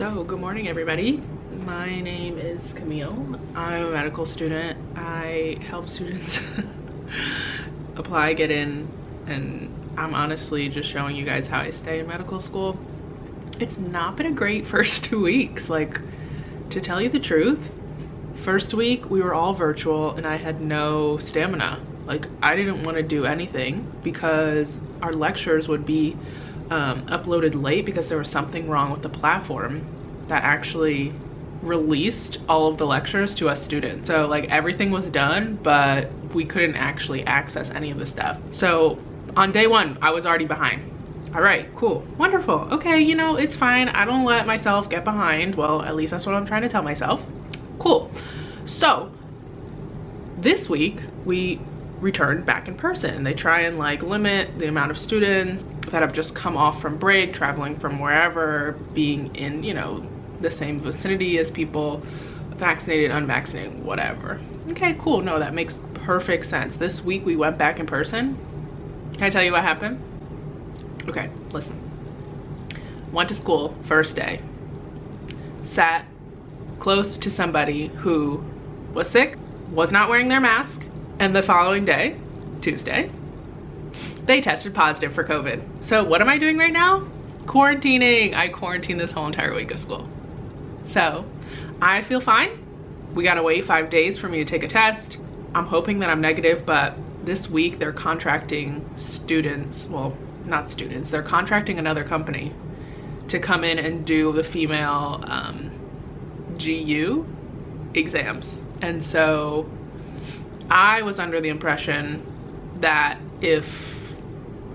So, good morning everybody. My name is Camille. I'm a medical student. I help students apply, get in, and I'm honestly just showing you guys how I stay in medical school. It's not been a great first 2 weeks. Like, to tell you the truth, first week we were all virtual and I had no stamina. Like, I didn't want to do anything because our lectures would be uploaded late because there was something wrong with the platform that actually released all of the lectures to us students. So like everything was done, but we couldn't actually access any of the stuff. So on day one, I was already behind. All right, cool, wonderful. Okay, you know, it's fine. I don't let myself get behind. Well, at least that's what I'm trying to tell myself. Cool. So this week we returned back in person. They try and like limit the amount of students that have just come off from break, traveling from wherever, being in, you know, the same vicinity as people, vaccinated, unvaccinated, whatever. Okay, cool. No, that makes perfect sense. This week we went back in person. Can I tell you what happened? Okay, listen. Went to school first day. Sat close to somebody who was sick, was not wearing their mask, and the following day, Tuesday, they tested positive for COVID. So what am I doing right now? Quarantining. I quarantined this whole entire week of school. So I feel fine. We gotta wait 5 days for me to take a test. I'm hoping that I'm negative, but this week they're contracting students, well, not students, they're contracting another company to come in and do the female GU exams. And so I was under the impression that if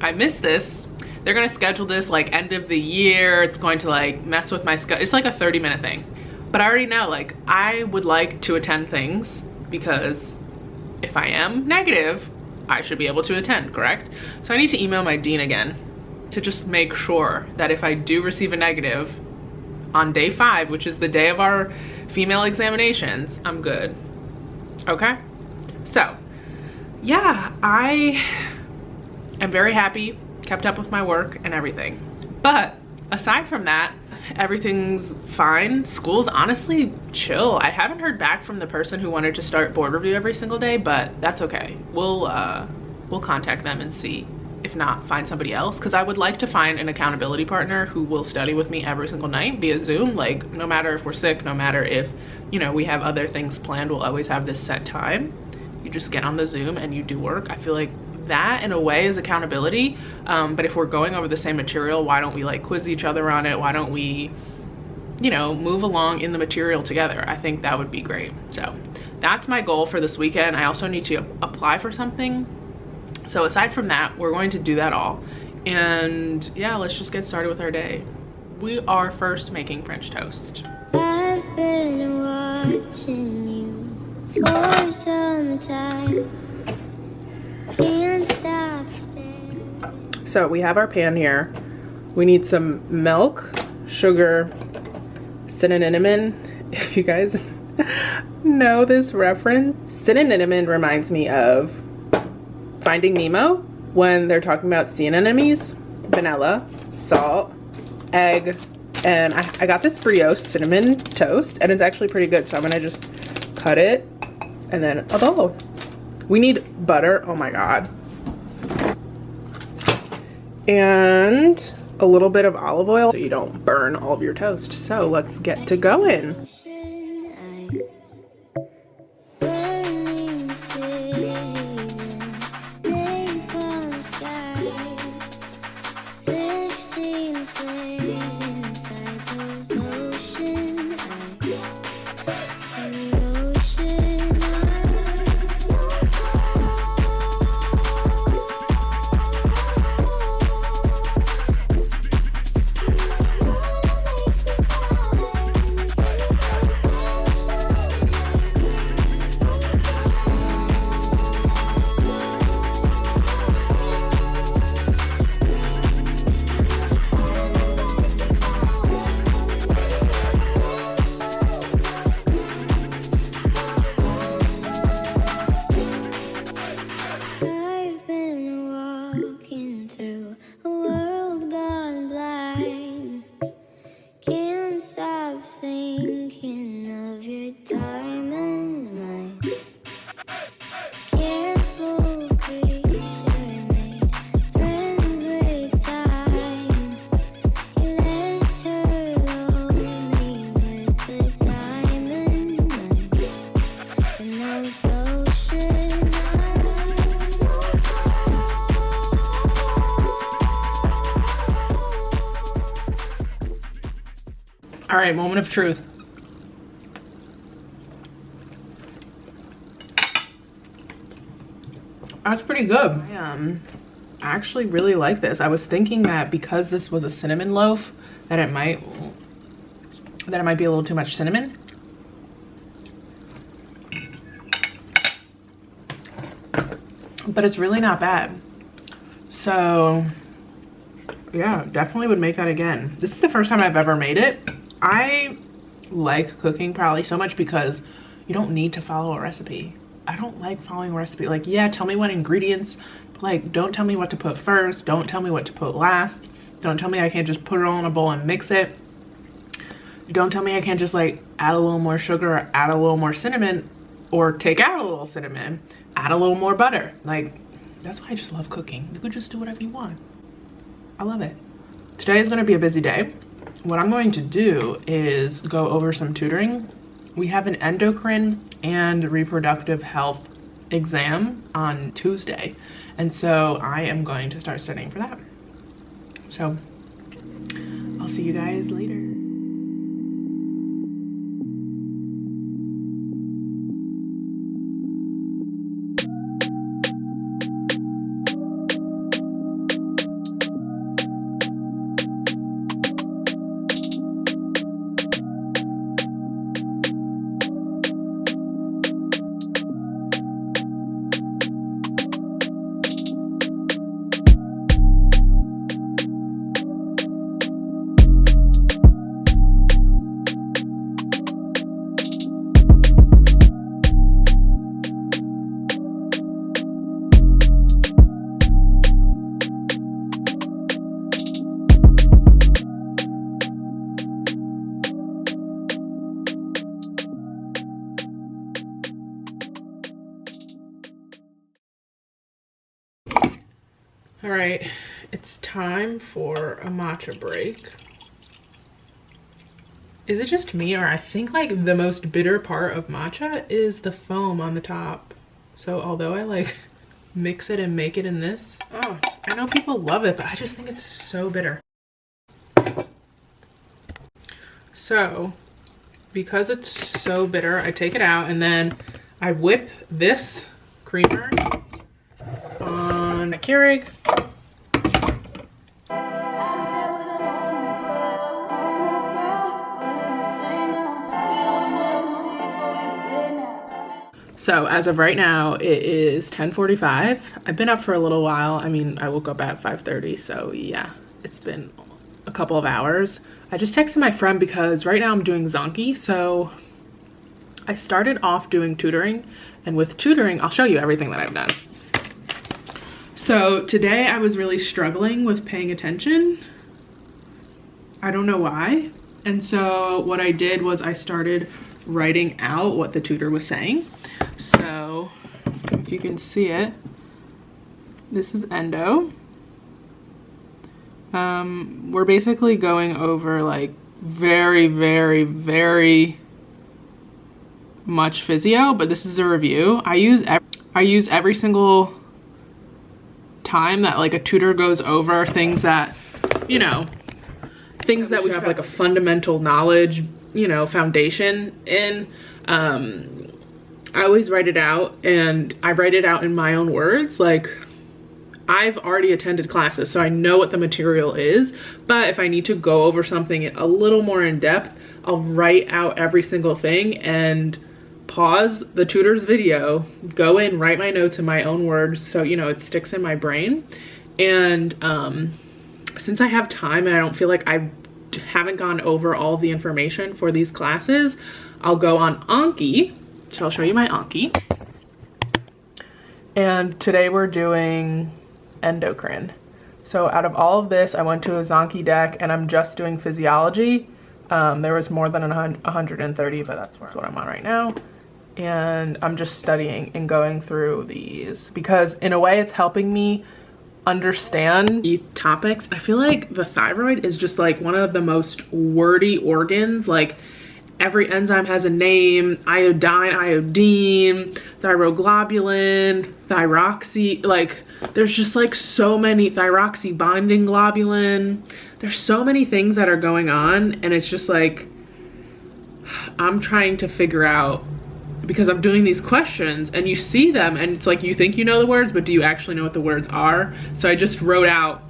I miss this, they're gonna schedule this like end of the year. It's going to like mess with my schedule. It's like a 30-minute thing. But I already know, like, I would like to attend things because if I am negative, I should be able to attend, correct? So I need to email my dean again to just make sure that if I do receive a negative on day 5, which is the day of our female examinations, I'm good. Okay? So, yeah, I am very happy, kept up with my work and everything. But aside from that, everything's fine. School's honestly chill. I haven't heard back from the person who wanted to start board review every single day, but that's okay. We'll contact them and see. If not, find somebody else, because I would like to find an accountability partner who will study with me every single night via Zoom. Like, no matter if we're sick, no matter if, you know, we have other things planned, we'll always have this set time. You just get on the Zoom and you do work. I feel like that in a way is accountability, but if we're going over the same material, why don't we like quiz each other on it? Why don't we, you know, move along in the material together? I think that would be great. So that's my goal for this weekend. I also need to apply for something. So aside from that, we're going to do that all. And yeah, let's just get started with our day. We are first making French toast. I've been watching you for some time. Can't stop staring. So we have our pan here. We need some milk, sugar, cinnamon. If you guys know this reference, cinnamon reminds me of Finding Nemo when they're talking about sea anemones. Vanilla, salt, egg, and I got this brioche cinnamon toast and it's actually pretty good. So I'm gonna just cut it and then, oh, we need butter, oh my God. And a little bit of olive oil so you don't burn all of your toast. So let's get to going. of your diamond mind. Careful creature made friends with time. You left her lonely with a diamond mind. And those ocean All right, moment of truth. That's pretty good. I actually really like this. I was thinking that because this was a cinnamon loaf, that it might be a little too much cinnamon. But it's really not bad. So yeah, definitely would make that again. This is the first time I've ever made it. I like cooking probably so much because you don't need to follow a recipe. I don't like following a recipe. Like, yeah, tell me what ingredients, but like, don't tell me what to put first. Don't tell me what to put last. Don't tell me I can't just put it all in a bowl and mix it. Don't tell me I can't just like add a little more sugar or add a little more cinnamon or take out a little cinnamon, add a little more butter. Like, that's why I just love cooking. You could just do whatever you want. I love it. Today is going to be a busy day. What I'm going to do is go over some tutoring. We have an endocrine and reproductive health exam on Tuesday, and so I am going to start studying for that. So I'll see you guys later. All right, it's time for a matcha break. Is it just me, or I think like the most bitter part of matcha is the foam on the top. So although I like mix it and make it in this, oh, I know people love it, but I just think it's so bitter. So because it's so bitter, I take it out and then I whip this creamer on a Keurig. So as of right now, it is 10:45. I've been up for a little while. I mean, I woke up at 5:30, so yeah, it's been a couple of hours. I just texted my friend because right now I'm doing Zonky. So I started off doing tutoring, and with tutoring, I'll show you everything that I've done. So today I was really struggling with paying attention. I don't know why. And so what I did was I started writing out what the tutor was saying. So if you can see it, this is endo. We're basically going over like very, very, very much physio, but this is a review. I use every single time that like a tutor goes over things that, you know, things that we should have like a fundamental knowledge, you know, foundation in. I always write it out, and I write it out in my own words. Like, I've already attended classes, so I know what the material is, but if I need to go over something a little more in depth, I'll write out every single thing and pause the tutor's video, go in, write my notes in my own words, so, you know, it sticks in my brain. And since I have time and I don't feel like I haven't gone over all the information for these classes, I'll go on Anki. So I'll show you my Anki. And today we're doing endocrine. So out of all of this, I went to a Zonky deck and I'm just doing physiology. There was more than 130, but that's what I'm on right now. And I'm just studying and going through these because in a way it's helping me understand the topics. I feel like the thyroid is just like one of the most wordy organs. Like every enzyme has a name: iodine, iodine, thyroglobulin, thyroxy. Like there's just like so many, thyroxy binding globulin. There's so many things that are going on, and it's just like I'm trying to figure out, because I'm doing these questions and you see them and it's like you think you know the words, but do you actually know what the words are? So I just wrote out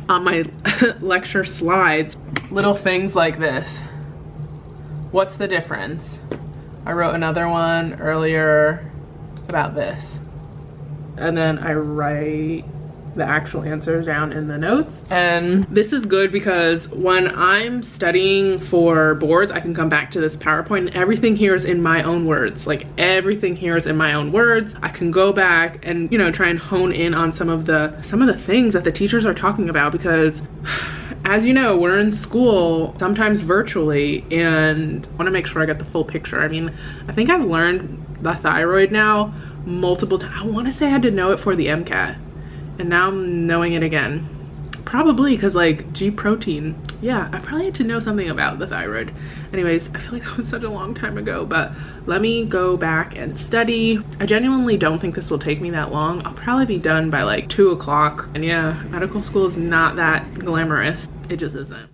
on my lecture slides little things like this. What's the difference? I wrote another one earlier about this. And then I write the actual answers down in the notes. And this is good because when I'm studying for boards, I can come back to this PowerPoint and everything here is in my own words. Like everything here is in my own words. I can go back and, you know, try and hone in on some of the things that the teachers are talking about, because as you know, we're in school sometimes virtually and I want to make sure I get the full picture. I mean, I think I've learned the thyroid now multiple times. I want to say I had to know it for the MCAT. And now I'm knowing it again. Probably because like G protein. Yeah, I probably had to know something about the thyroid. Anyways, I feel like that was such a long time ago, but let me go back and study. I genuinely don't think this will take me that long. I'll probably be done by like 2 o'clock. And yeah, medical school is not that glamorous. It just isn't.